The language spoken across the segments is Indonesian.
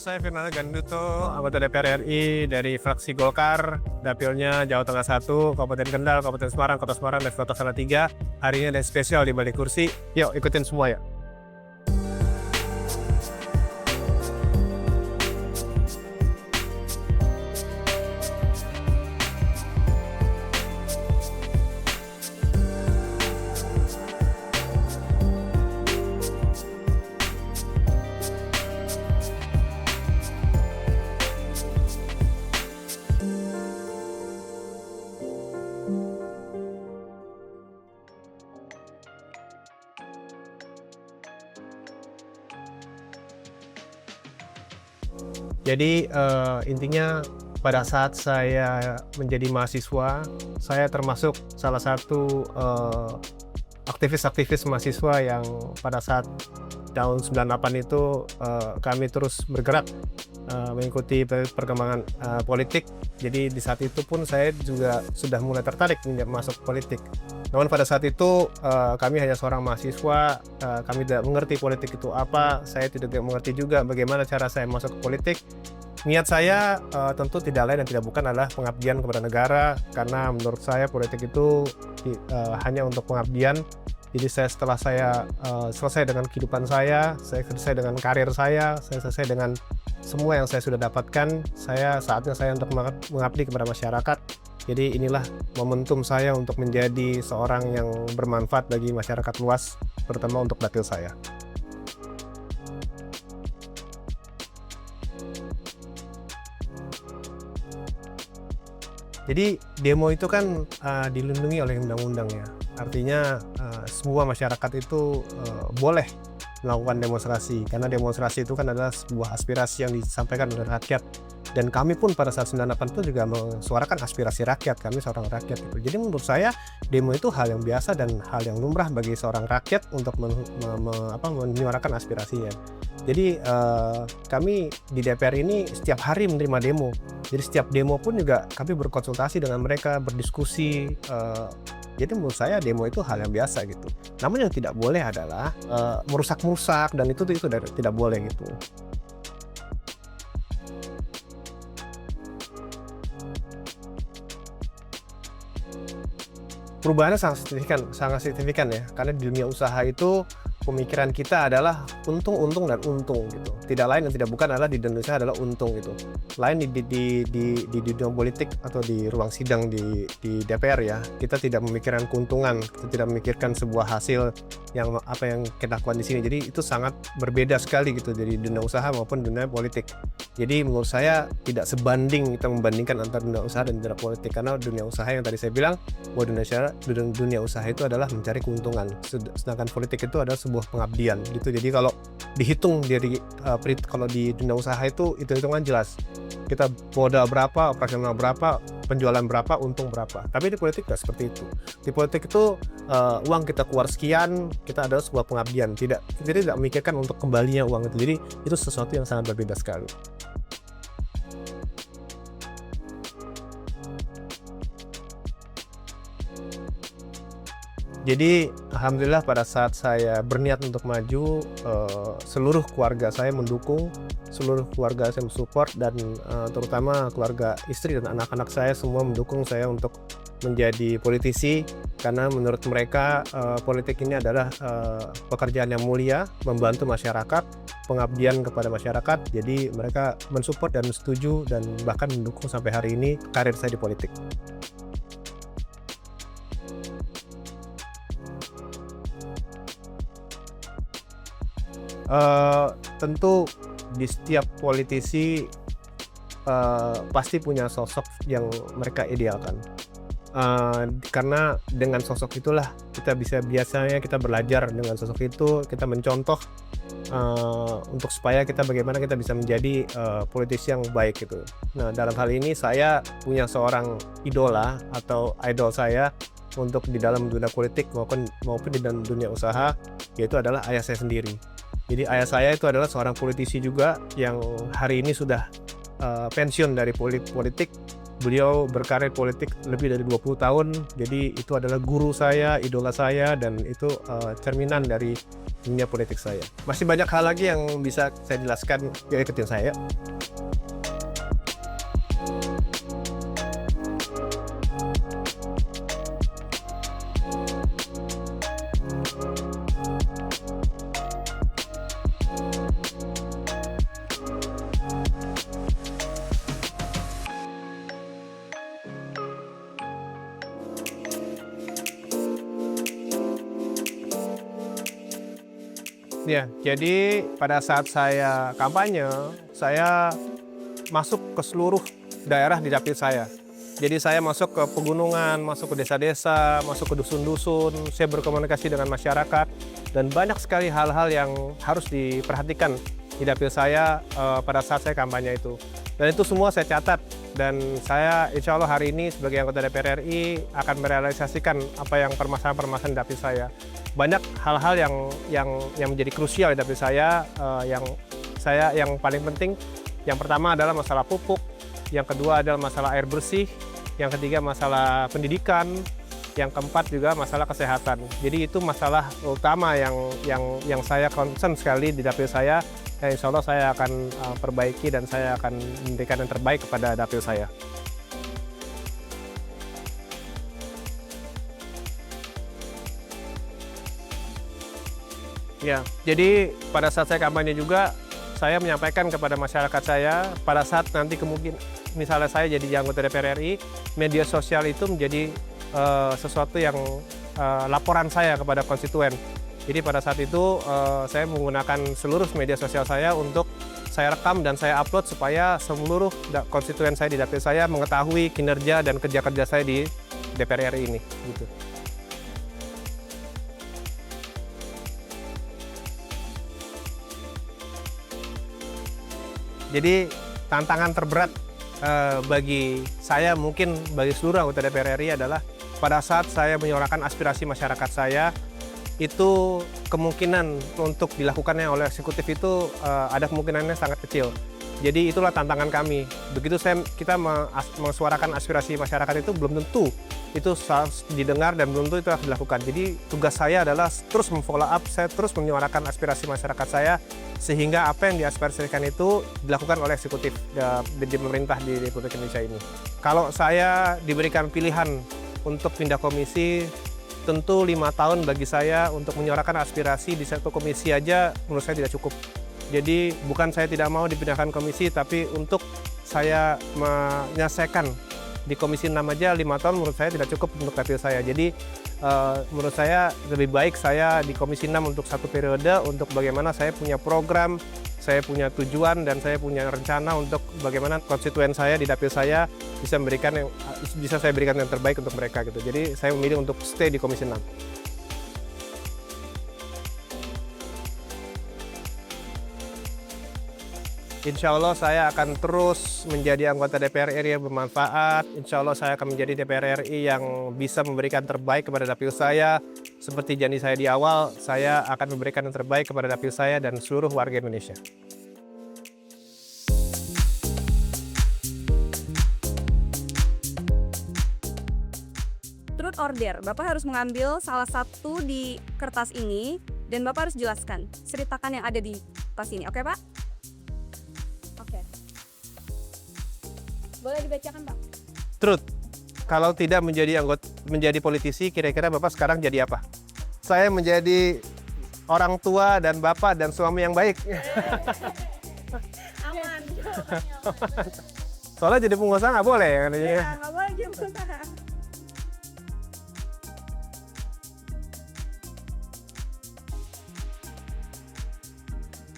saya Firnanda Ganduto, anggota DPR RI dari fraksi Golkar, dapilnya Jawa Tengah 1, Kabupaten Kendal, Kabupaten Semarang, Kota Semarang, dan Kota Salatiga. Hari ini ada spesial di balik kursi. Yuk ikutin semua ya. Jadi intinya pada saat saya menjadi mahasiswa, saya termasuk salah satu aktivis-aktivis mahasiswa yang pada saat tahun 98 itu kami terus bergerak mengikuti perkembangan politik. Jadi di saat itu pun saya juga sudah mulai tertarik masuk politik. Namun pada saat itu kami hanya seorang mahasiswa, kami tidak mengerti politik itu apa, saya tidak mengerti juga bagaimana cara saya masuk ke politik. Niat saya tentu tidak lain dan tidak bukan adalah pengabdian kepada negara, karena menurut saya politik itu hanya untuk pengabdian. Jadi setelah saya selesai dengan kehidupan saya selesai dengan karir saya selesai dengan semua yang saya sudah dapatkan, saatnya saya untuk mengabdi kepada masyarakat. Jadi inilah momentum saya untuk menjadi seorang yang bermanfaat bagi masyarakat luas, terutama untuk dapil saya. Jadi demo itu kan dilindungi oleh undang-undang ya. Artinya semua masyarakat itu boleh melakukan demonstrasi, karena demonstrasi itu kan adalah sebuah aspirasi yang disampaikan oleh rakyat. Dan kami pun pada saat 98 itu juga mensuarakan aspirasi rakyat, kami seorang rakyat gitu. Jadi menurut saya demo itu hal yang biasa dan hal yang lumrah bagi seorang rakyat untuk menyuarakan aspirasinya. Jadi kami di DPR ini setiap hari menerima demo. Jadi setiap demo pun juga kami berkonsultasi dengan mereka, berdiskusi. Jadi menurut saya demo itu hal yang biasa gitu. Namun yang tidak boleh adalah merusak-merusak, dan itu tidak boleh gitu. Perubahannya sangat signifikan ya, karena di dunia usaha itu pemikiran kita adalah untung dan untung gitu. Tidak lain dan tidak bukan adalah di Indonesia adalah untung gitu. Lain di dunia politik atau di ruang sidang di DPR ya, kita tidak memikirkan keuntungan, kita tidak memikirkan sebuah hasil yang kita lakukan di sini. Jadi itu sangat berbeda sekali gitu dari dunia usaha maupun dunia politik. Jadi menurut saya tidak sebanding kita membandingkan antara dunia usaha dan dunia politik, karena dunia usaha yang tadi saya bilang bahwa dunia usaha itu adalah mencari keuntungan, sedangkan politik itu adalah sebuah pengabdian gitu. Jadi kalau dihitung dari kalau di dunia usaha itu hitungan jelas, kita modal berapa, operasional berapa, penjualan berapa, untung berapa. Tapi di politik tidak seperti itu. Di politik itu uang kita keluar sekian, kita adalah sebuah pengabdian, kita tidak memikirkan untuk kembalinya uang itu. Jadi itu sesuatu yang sangat berbeda sekali. Jadi alhamdulillah pada saat saya berniat untuk maju, seluruh keluarga saya mendukung, seluruh keluarga saya mensupport, dan terutama keluarga istri dan anak-anak saya semua mendukung saya untuk menjadi politisi, karena menurut mereka politik ini adalah pekerjaan yang mulia, membantu masyarakat, pengabdian kepada masyarakat. Jadi mereka mensupport dan setuju dan bahkan mendukung sampai hari ini karir saya di politik. Tentu di setiap politisi pasti punya sosok yang mereka idealkan, karena dengan sosok itulah biasanya kita belajar dengan sosok itu, kita mencontoh untuk supaya bagaimana kita bisa menjadi politisi yang baik gitu. Nah, dalam hal ini saya punya seorang idola atau idol saya untuk di dalam dunia politik maupun di dalam dunia usaha, yaitu adalah ayah saya sendiri. Jadi ayah saya itu adalah seorang politisi juga yang hari ini sudah pensiun dari politik, Beliau berkarir politik lebih dari 20 tahun, jadi itu adalah guru saya, idola saya, dan itu cerminan dari dunia politik saya. Masih banyak hal lagi yang bisa saya jelaskan, ya ikutin saya. Ya, jadi pada saat saya kampanye, saya masuk ke seluruh daerah di dapil saya. Jadi saya masuk ke pegunungan, masuk ke desa-desa, masuk ke dusun-dusun, saya berkomunikasi dengan masyarakat, dan banyak sekali hal-hal yang harus diperhatikan di dapil saya pada saat saya kampanye itu. Dan itu semua saya catat, dan saya insya Allah hari ini sebagai anggota DPR RI akan merealisasikan apa yang permasalahan-permasalahan di dapil saya. Banyak hal-hal yang menjadi krusial di dapil saya, yang paling penting, yang pertama adalah masalah pupuk, yang kedua adalah masalah air bersih, yang ketiga masalah pendidikan, yang keempat juga masalah kesehatan. Jadi itu masalah utama yang saya concern sekali di dapil saya. Ya, insya Allah saya akan perbaiki dan saya akan memberikan yang terbaik kepada dapil saya. Ya, jadi pada saat saya kampanye juga, saya menyampaikan kepada masyarakat saya, pada saat nanti kemungkinan, misalnya saya jadi anggota DPR RI, media sosial itu menjadi sesuatu yang laporan saya kepada konstituen. Jadi pada saat itu saya menggunakan seluruh media sosial saya untuk saya rekam dan saya upload supaya seluruh konstituen saya di dapil saya mengetahui kinerja dan kerja-kerja saya di DPR RI ini. Gitu. Jadi tantangan terberat bagi saya, mungkin bagi seluruh anggota DPR RI adalah pada saat saya menyuarakan aspirasi masyarakat saya, itu kemungkinan untuk dilakukannya oleh eksekutif itu ada kemungkinannya sangat kecil. Jadi itulah tantangan kami. Begitu kita mensuarakan aspirasi masyarakat itu belum tentu itu harus didengar dan belum tentu itu harus dilakukan. Jadi tugas saya adalah terus memfollow up, saya terus menyuarakan aspirasi masyarakat saya sehingga apa yang diaspirasikan itu dilakukan oleh eksekutif di pemerintah di Republik Indonesia ini. Kalau saya diberikan pilihan untuk pindah komisi, tentu 5 tahun bagi saya untuk menyuarakan aspirasi di satu komisi aja menurut saya tidak cukup. Jadi bukan saya tidak mau dipindahkan komisi, tapi untuk saya menyelesaikan di komisi 6 aja 5 tahun menurut saya tidak cukup untuk dapil saya. Jadi menurut saya lebih baik saya di komisi 6 untuk satu periode, untuk bagaimana saya punya program, saya punya tujuan, dan saya punya rencana untuk bagaimana konstituen saya di dapil saya bisa saya berikan yang terbaik untuk mereka gitu. Jadi saya memilih untuk stay di komisi 6. Insya Allah saya akan terus menjadi anggota DPR RI yang bermanfaat. Insya Allah saya akan menjadi DPR RI yang bisa memberikan terbaik kepada dapil saya. Seperti janji saya di awal, saya akan memberikan yang terbaik kepada dapil saya dan seluruh warga Indonesia. Truth or dare, Bapak harus mengambil salah satu di kertas ini dan Bapak harus jelaskan, ceritakan yang ada di kertas ini. Oke, Pak? Oke. Boleh dibacakan, Pak? Truth, kalau tidak menjadi politisi, kira-kira Bapak sekarang jadi apa? Saya menjadi orang tua dan bapak dan suami yang baik. Aman. Soalnya jadi pengusaha nggak boleh katanya. Ya, nggak boleh jadi pengusaha.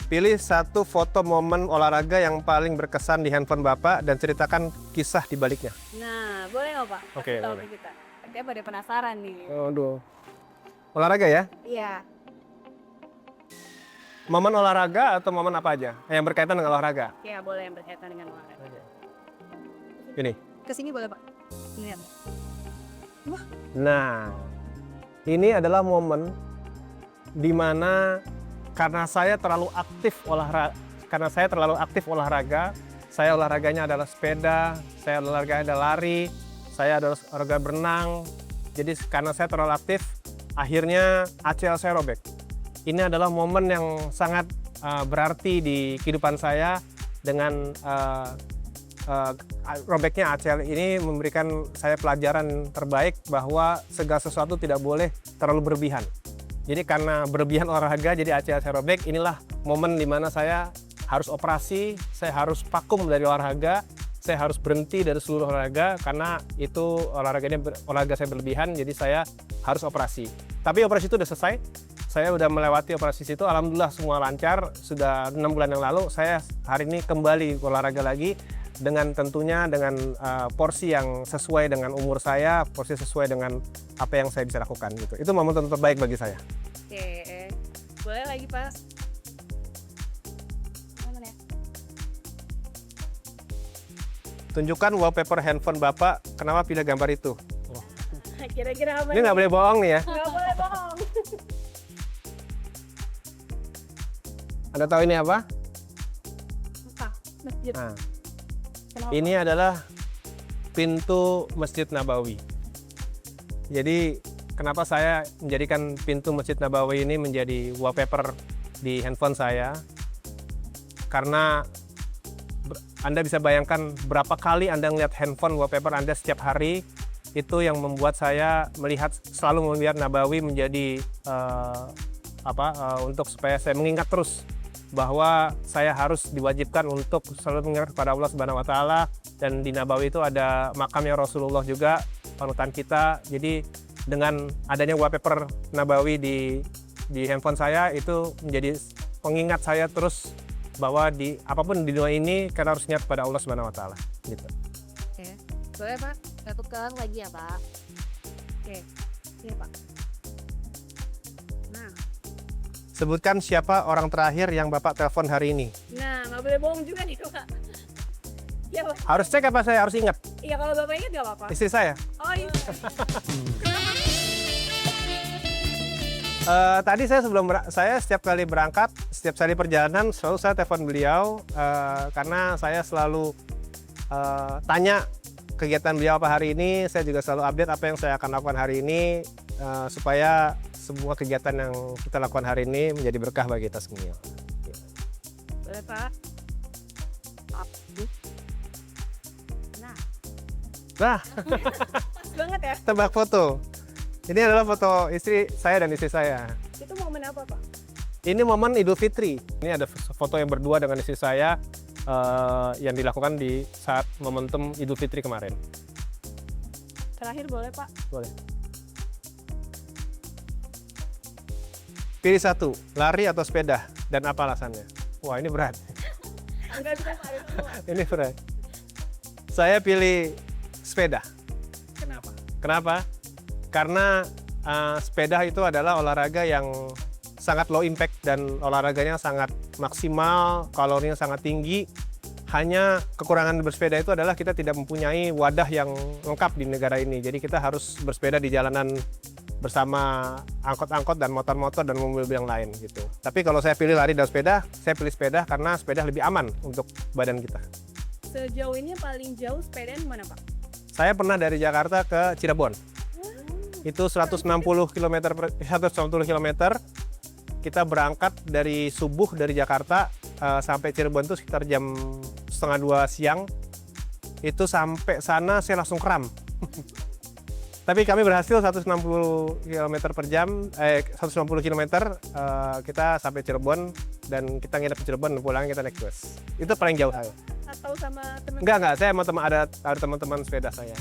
Pilih satu foto momen olahraga yang paling berkesan di handphone Bapak dan ceritakan kisah di baliknya. Nah, boleh nggak, Pak? Oke, Kasih tahu boleh. ke kita. Kita pada penasaran nih. Aduh. Olahraga ya? Iya. Momen olahraga atau momen apa aja? Yang berkaitan dengan olahraga. Ya, boleh yang berkaitan dengan olahraga. Ini. Kesini boleh, Pak? Lihat. Nah, ini adalah momen di mana karena saya terlalu aktif olahraga, Saya olahraganya adalah sepeda, saya olahraganya adalah lari, saya ada olahraga berenang. Jadi karena saya terlalu aktif, akhirnya ACL saya robek. Ini adalah momen yang sangat berarti di kehidupan saya. Dengan robeknya ACL ini memberikan saya pelajaran terbaik bahwa segala sesuatu tidak boleh terlalu berlebihan. Jadi karena berlebihan olahraga, jadi ACL saya robek. Inilah momen dimana saya harus operasi, saya harus vakum dari olahraga, saya harus berhenti dari seluruh olahraga karena itu olahraga saya berlebihan, jadi saya harus operasi. Tapi operasi itu udah selesai, saya udah melewati operasi itu, alhamdulillah semua lancar. Sudah 6 bulan yang lalu, saya hari ini kembali olahraga lagi dengan tentunya dengan porsi yang sesuai dengan umur saya, porsi sesuai dengan apa yang saya bisa lakukan gitu. Itu momen terbaik bagi saya. Oke, boleh lagi Pak. Mana ya? Tunjukkan wallpaper handphone Bapak, kenapa pilih gambar itu? Kira-kira apa? Ini nggak boleh bohong nih ya. Nggak boleh bohong. Anda tahu ini apa? Apa? Masjid. Nah, Kenapa? ini adalah pintu Masjid Nabawi. Jadi kenapa saya menjadikan pintu Masjid Nabawi ini menjadi wallpaper di handphone saya? Karena Anda bisa bayangkan berapa kali Anda melihat handphone wallpaper Anda setiap hari. Itu yang membuat saya selalu melihat Nabawi menjadi untuk supaya saya mengingat terus bahwa saya harus diwajibkan untuk selalu mengingat kepada Allah Subhanahu wa taala, dan di Nabawi itu ada makamnya Rasulullah juga, panutan kita. Jadi dengan adanya wallpaper Nabawi di handphone saya, itu menjadi pengingat saya terus bahwa di apapun di dunia ini kita harus ingat kepada Allah Subhanahu wa taala gitu. Oke. Boleh Pak? Satu kelas lagi ya Pak. Oke. Iya Pak. Nah, Sebutkan siapa orang terakhir yang Bapak telepon hari ini. nggak boleh bohong juga nih Pak. Iya Pak. Harus cek apa saya harus ingat? Iya kalau Bapak ingat nggak apa-apa. Istri saya. Oh iya. Tadi saya setiap kali berangkat, setiap kali perjalanan selalu saya telepon beliau karena saya selalu tanya kegiatan beliau apa hari ini. Saya juga selalu update apa yang saya akan lakukan hari ini supaya semua kegiatan yang kita lakukan hari ini menjadi berkah bagi kita semua. Boleh Pak. Nah, Nah, pas banget ya. tebak foto. Ini adalah foto istri saya dan istri saya. Itu momen apa Pak? Ini momen Idul Fitri. Ini ada foto yang berdua dengan istri saya yang dilakukan di saat momentum Idul Fitri kemarin. Terakhir boleh Pak? Boleh. Pilih satu, lari atau sepeda, dan apa alasannya? Wah, ini berat. Enggak bisa Pak. Ada semua. Ini berat. Saya pilih sepeda. Kenapa? Kenapa? Karena sepeda itu adalah olahraga yang sangat low impact dan olahraganya sangat maksimal, kalorinya sangat tinggi. Hanya kekurangan bersepeda itu adalah kita tidak mempunyai wadah yang lengkap di negara ini. Jadi kita harus bersepeda di jalanan bersama angkot-angkot dan motor-motor dan mobil-mobil yang lain gitu. Tapi kalau saya pilih lari dan sepeda, saya pilih sepeda karena sepeda lebih aman untuk badan kita. Sejauh ini paling jauh sepeda di mana Pak? Saya pernah dari Jakarta ke Cirebon. Itu 160 km. Kita berangkat dari subuh dari Jakarta sampai Cirebon itu sekitar jam 1:30 siang. Itu sampai sana saya langsung kram. Tapi kami berhasil 160 km per jam, 160 km kita sampai Cirebon, dan kita nginep di Cirebon dan pulang kita naik bus. Itu paling jauh saya. Atau sama teman? Enggak, saya sama ada teman-teman sepeda saya.